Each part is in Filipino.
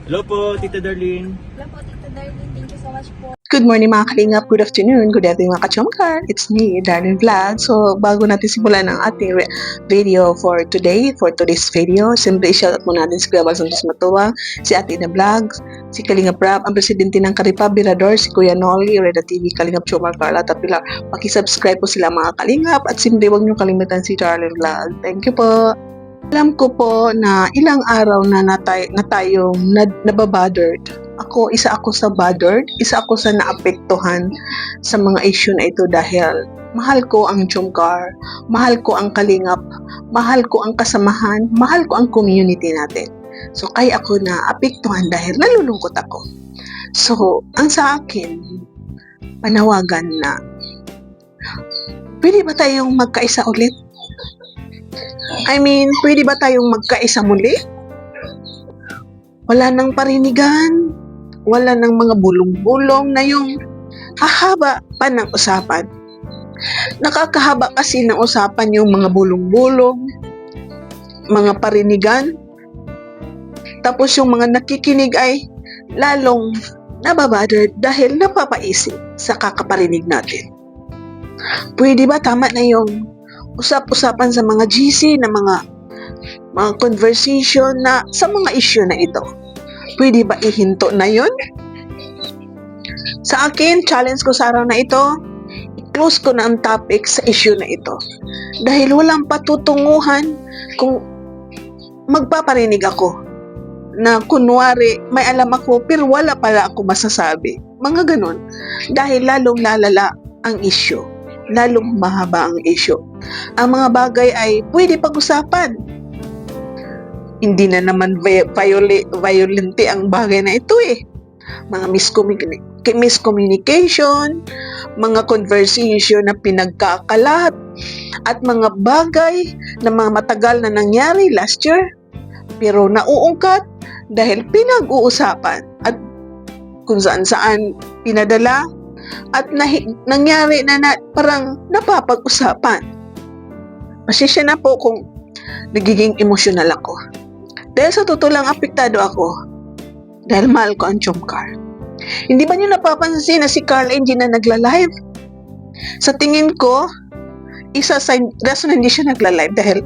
Hello po, Tita Darlene. Hello po, Tita Darlene. Thank you so much po. Good morning mga kalingap, good afternoon, good evening mga kachomkar. It's me, Darlene Vlog. So bago natin simulan ang ating video for today's video, siyempre i-shoutout muna natin si Kuya Val Santos Matuwang, si Ate na Vlog, si Kalingap Rap, ang presidente ng Karipa Birador, si Kuya Noli, Reda TV, Kalingap Chomar, Carla, Tapila. Pakisubscribe po sila mga kalingap at siyempre huwag niyo kalimutan si Darlene Vlog. Thank you po. Alam ko po na ilang araw na tayong nababothered. Isa ako sa bothered, isa ako sa naapektuhan sa mga issue na ito dahil mahal ko ang Chomcar, mahal ko ang Kalingap, mahal ko ang kasamahan, mahal ko ang community natin. So kaya ako naapektuhan dahil nalulungkot ako. So ang sa akin, panawagan na, pwede ba tayong magkaisa ulit? Pwede ba tayong magkaisa muli? Wala nang parinigan, wala nang mga bulong-bulong na yung hahaba pa ng usapan. Nakakahaba kasi ng usapan yung mga bulong-bulong, mga parinigan. Tapos yung mga nakikinig ay lalong nababothered dahil napapaisip sa kakaparinig natin. Pwede ba tama na yung usap-usapan sa mga GC na mga conversation na sa mga issue na ito? Pwede ba ihinto na yun? Sa akin, challenge ko sa araw na ito, i-close ko na ang topic sa issue na ito. Dahil walang patutunguhan kung magpaparinig ako na kunwari may alam ako pero wala pala ako masasabi. Mga ganun. Dahil lalong lalala ang issue. Lalong mahaba ang issue. Ang mga bagay ay pwede pag-usapan. Hindi na naman violente ang bagay na ito eh. Mga miscommunication, mga conversation na pinagkakalat, at mga bagay na mga matagal na nangyari last year, pero nauungkat dahil pinag-uusapan at kung saan-saan pinadala at nangyari na parang napapag-usapan. Pasensya na po kung nagiging emosyonal ako. Dahil sa totoo lang, apektado ako. Dahil mahal ko ang Chomcar. Hindi ba niyo napapansin na si Carl hindi na nagla-live? Sa tingin ko, isa sa rason na hindi siya nagla-live dahil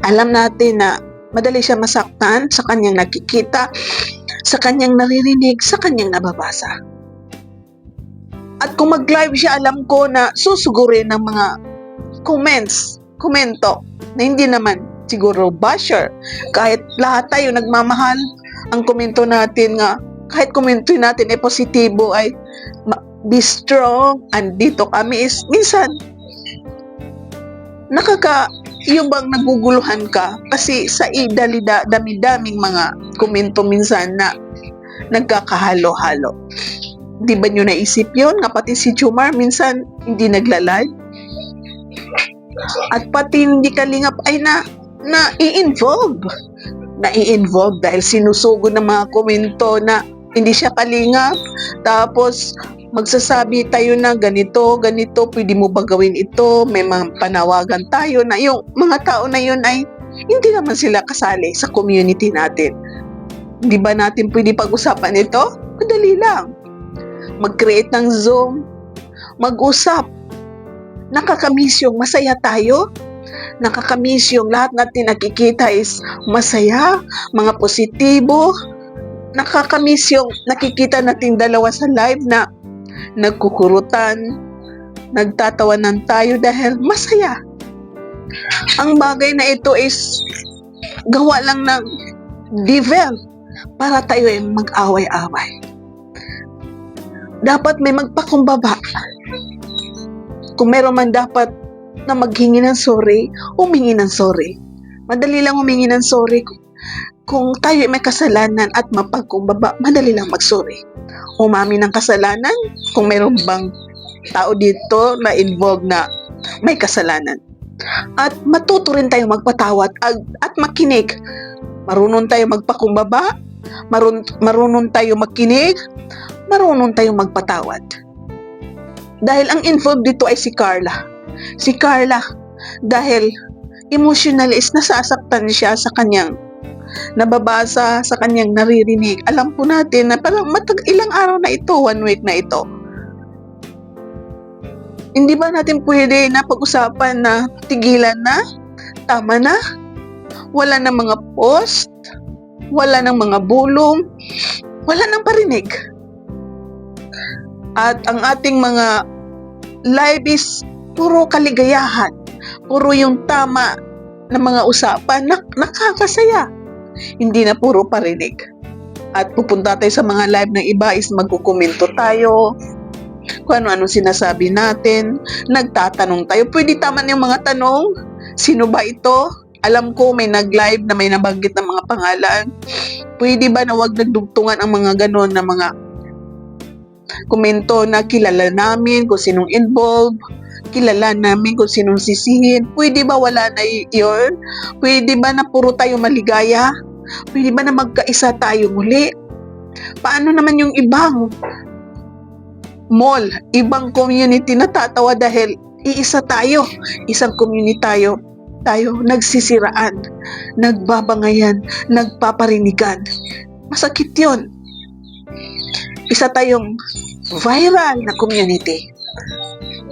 alam natin na madali siya masaktan sa kanyang nakikita, sa kanyang naririnig, sa kanyang nababasa. At kung mag-live siya, alam ko na susugurin ng mga komento na hindi naman siguro basher. Kahit lahat tayo nagmamahal, ang komento natin nga, kahit komento natin ay positibo, ay be strong, andito kami, is minsan yung bang naguguluhan ka kasi sa dami-daming mga komento minsan na nagkakahalo-halo. Di ba nyo naisip yun? Nga pati si Chomar minsan hindi nagla-live. At pati hindi Kalingap ay nai-involve dahil sinusugo ng mga komento na hindi siya Kalingap. Tapos magsasabi tayo na ganito, pwede mo ba gawin ito? May mga panawagan tayo na yung mga tao na yun ay hindi naman sila kasali sa community natin. Di ba natin pwede pag-usapan ito? Madali lang. Mag-create ng Zoom, mag-usap. Nakakamiss yung masaya tayo. Nakakamiss yung lahat natin nakikita is masaya, mga positibo. Nakakamiss yung nakikita nating dalawa sa live na nagkukurutan, nagtatawanan tayo dahil masaya. Ang bagay na ito is gawa lang ng devil para tayo ay mag-away-away. Dapat may magpakumbaba. Kung meron man dapat na maghingi ng sorry, humingi ng sorry. Madali lang humingi ng sorry. Kung tayo may kasalanan at mapagkumbaba, madali lang mag-sorry. Umami ng kasalanan, kung meron bang tao dito na involved na may kasalanan. At matuto rin tayo magpatawad at makinig. Marunong tayo magpakumbaba, marunong tayo makinig, marunong tayo magpatawad. Dahil ang involved dito ay si Carla. Si Carla, dahil emotional is nasasaktan siya sa kanyang nababasa, sa kanyang naririnig. Alam po natin na parang ilang araw na ito, 1 week na ito. Hindi ba natin pwede na pag-usapan na tigilan na? Tama na? Wala ng mga post, wala ng mga bulong, wala ng parinig. At ang ating mga live is puro kaligayahan, puro yung tama na mga usapan na nakakasaya. Hindi na puro parinig. At pupunta tayo sa mga live ng iba is magkukomento tayo, kung ano-ano sinasabi natin, nagtatanong tayo. Pwede tama yung mga tanong, sino ba ito? Alam ko may nag-live na may nabanggit ng mga pangalan. Pwede ba na wag nagdugtungan ang mga ganon na mga komento na kilala namin kung sinong involved, kilala namin kung sinong sisihin? Pwede ba wala na yun? Pwede ba na puro tayo maligaya? Pwede ba na magkaisa tayo muli? Paano naman yung ibang mall, ibang community natatawa dahil iisa tayo, isang community tayo nagsisiraan, nagbabangayan, nagpaparinigan. Masakit yun. Isa tayong viral na community.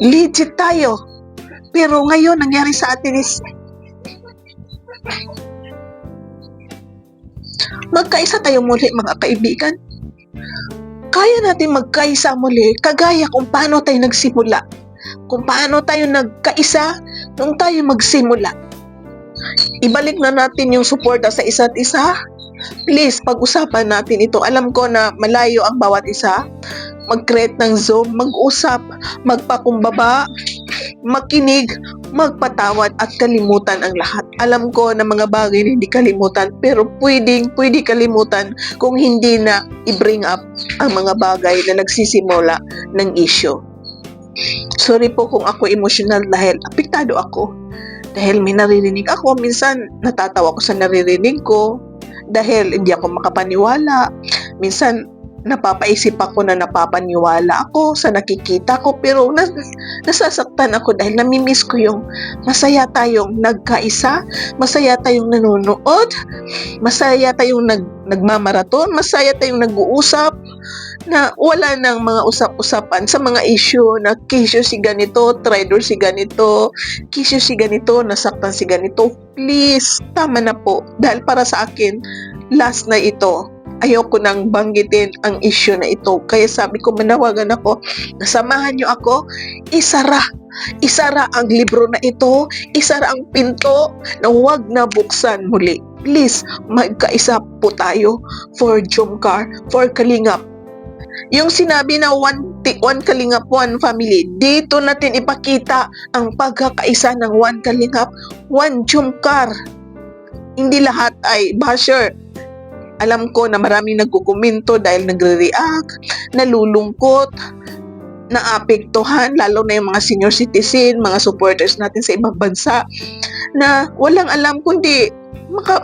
Legit tayo. Pero ngayon, nangyari sa atin is magkaisa tayo muli, mga kaibigan. Kaya natin magkaisa muli kagaya kung paano tayo nagsimula. Kung paano tayo nagkaisa nung tayo magsimula. Ibalik na natin yung suporta sa isa't isa. Please, pag-usapan natin ito. Alam ko na malayo ang bawat isa. Mag-create ng Zoom, mag-usap, magpakumbaba, makinig, magpatawad at kalimutan ang lahat. Alam ko na mga bagay na hindi kalimutan, pero pwede kalimutan kung hindi na i-bring up ang mga bagay na nagsisimula ng issue. Sorry po kung ako emotional dahil apektado ako. Dahil may naririnig ako, minsan natatawa ko sa naririnig ko dahil hindi ako makapaniwala. Minsan napapaisip ako na napapaniwala ako sa nakikita ko, pero nasasaktan ako dahil namimiss ko yung masaya tayong nagkaisa, masaya tayong nanonood, masaya tayong nagmamaraton, masaya tayong nag-uusap, na wala ng mga usap-usapan sa mga issue na kisyo si ganito, trader si ganito, kisyo si ganito, nasaktan si ganito. Please, tama na po. Dahil para sa akin, last na ito. Ayoko nang banggitin ang issue na ito. Kaya sabi ko, manawagan ako, nasamahan niyo ako, isara ang libro na ito, isara ang pinto na huwag na buksan muli. Please, magkaisa po tayo for Jomcar, for Kalingap. Yung sinabi na one Kalingap, one family, dito natin ipakita ang pagkakaisa ng one Kalingap, one Jomcar. Hindi lahat ay basher. Alam ko na maraming nagkukomento dahil nagre-react, nalulungkot, naapektuhan, lalo na yung mga senior citizen, mga supporters natin sa ibang bansa, na walang alam kundi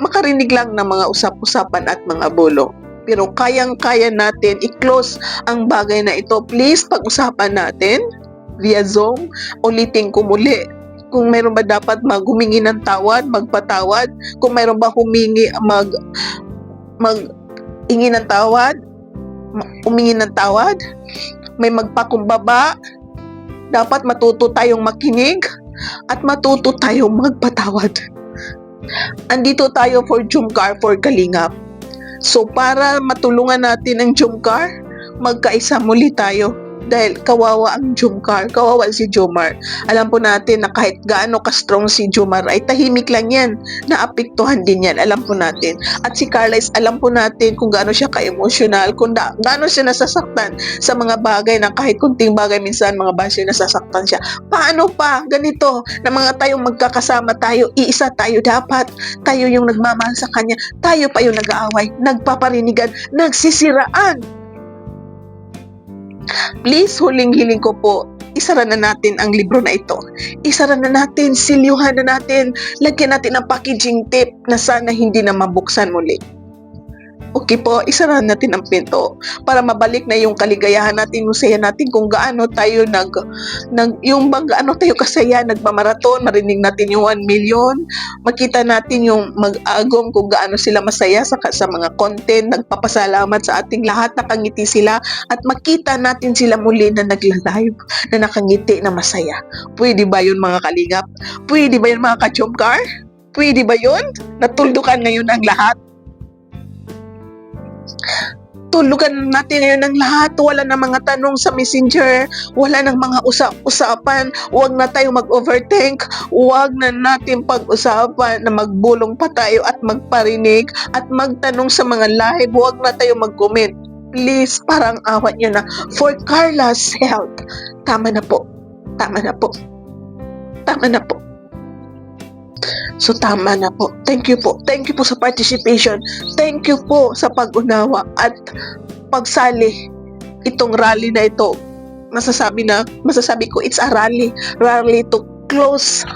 makarinig lang ng mga usap-usapan at mga bulong. Pero kayang-kaya natin i-close ang bagay na ito. Please, pag-usapan natin via Zoom. Ulitin ko muli. Kung mayroon ba dapat humingi ng tawad, magpatawad. Kung mayroon ba humingi, mag-ingi ng tawad, umingi ng tawad, may magpakumbaba, dapat matuto tayong makinig at matuto tayong magpatawad. Andito tayo for Jomcar, for Kalingap. So para matulungan natin ang Jomcar, magkaisa muli tayo. Dahil kawawa ang Jomcar, kawawa si Jomar. Alam po natin na kahit gaano ka-strong si Jomar ay tahimik lang yan, naapektuhan din yan, alam po natin. At si Carla is alam po natin kung gaano siya ka-emotional, kung gaano siya nasasaktan sa mga bagay na kahit kunting bagay minsan mga basher nasasaktan siya. Paano pa ganito na mga tayong magkakasama tayo, iisa tayo dapat, tayo yung nagmamahal sa kanya, tayo pa yung nag-aaway, nagpaparinigan, nagsisiraan. Please, huling-hiling ko po, isara na natin ang libro na ito. Isara na natin, silyuhan na natin, lagyan natin ang packaging tape na sana hindi na mabuksan muli. Okay po, isarahan natin ang pinto para mabalik na yung kaligayahan natin, yung saya natin kung gaano tayo yung bang gaano tayo kasaya, nagmamaraton, marinig natin yung 1 million, makita natin yung mag-agom kung gaano sila masaya sa mga content, nagpapasalamat sa ating lahat, nakangiti sila, at makita natin sila muli na nagla-live, na nakangiti, na masaya. Pwede ba yun mga kalingap? Pwede ba yun mga ka-Jomcar? Pwede ba yun? Natuldukan ngayon ang lahat? Tulugan natin ngayon ng lahat. Wala na mga tanong sa messenger. Wala ng mga usap-usapan. Huwag na tayo mag-overthink. Huwag na natin pag-usapan na magbulong pa tayo at magparinig at magtanong sa mga live. Huwag na tayo mag-comment. Please, parang awat nyo na. For Carla's health. Tama na po. Tama na po. Tama na po. So tama na po. Thank you po. Thank you po sa participation. Thank you po sa pag-unawa at pagsali itong rally na ito. Masasabi ko it's a rally to close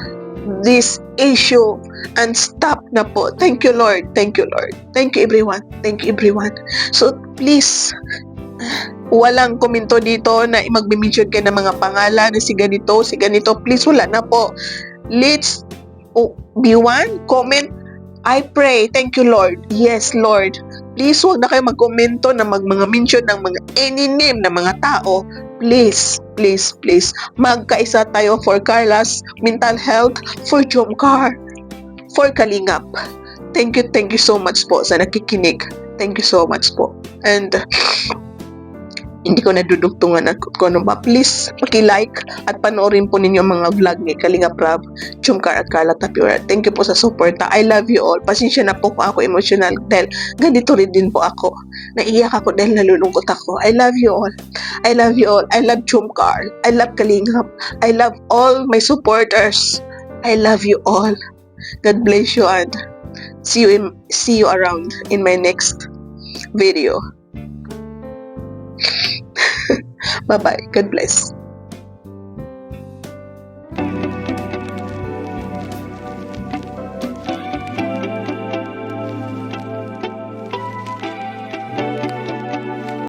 this issue and stop na po. Thank you Lord. Thank you Lord. Thank you everyone. Thank you everyone. So please, walang komento dito na magme-mention kayo ng mga pangalan na si ganito. Please, wala na po. Let's be one, comment, I pray, thank you Lord. Yes Lord. Please, huwag na kayo magkomento na mga mention ng mga any name na mga tao. Please, please, please. Magkaisa tayo for Carla's mental health, for Jomcar, for Kalingap. Thank you so much po sa nakikinig. Thank you so much po. And hindi ko nadudugtungan at kung ano ba. Please, paki-like at panoorin po ninyo mga vlog ni Kalinga Prab, Jomcar at Carla Tapia. Thank you po sa suporta. I love you all. Pasensya na po kung ako emotional dahil ganito rin din po ako. Naiyak ako dahil nalulungkot ako. I love you all. I love you all. I love Jomcar. I love Kalingap. I love all my supporters. I love you all. God bless you and see you around in my next video. Bye-bye. God bless.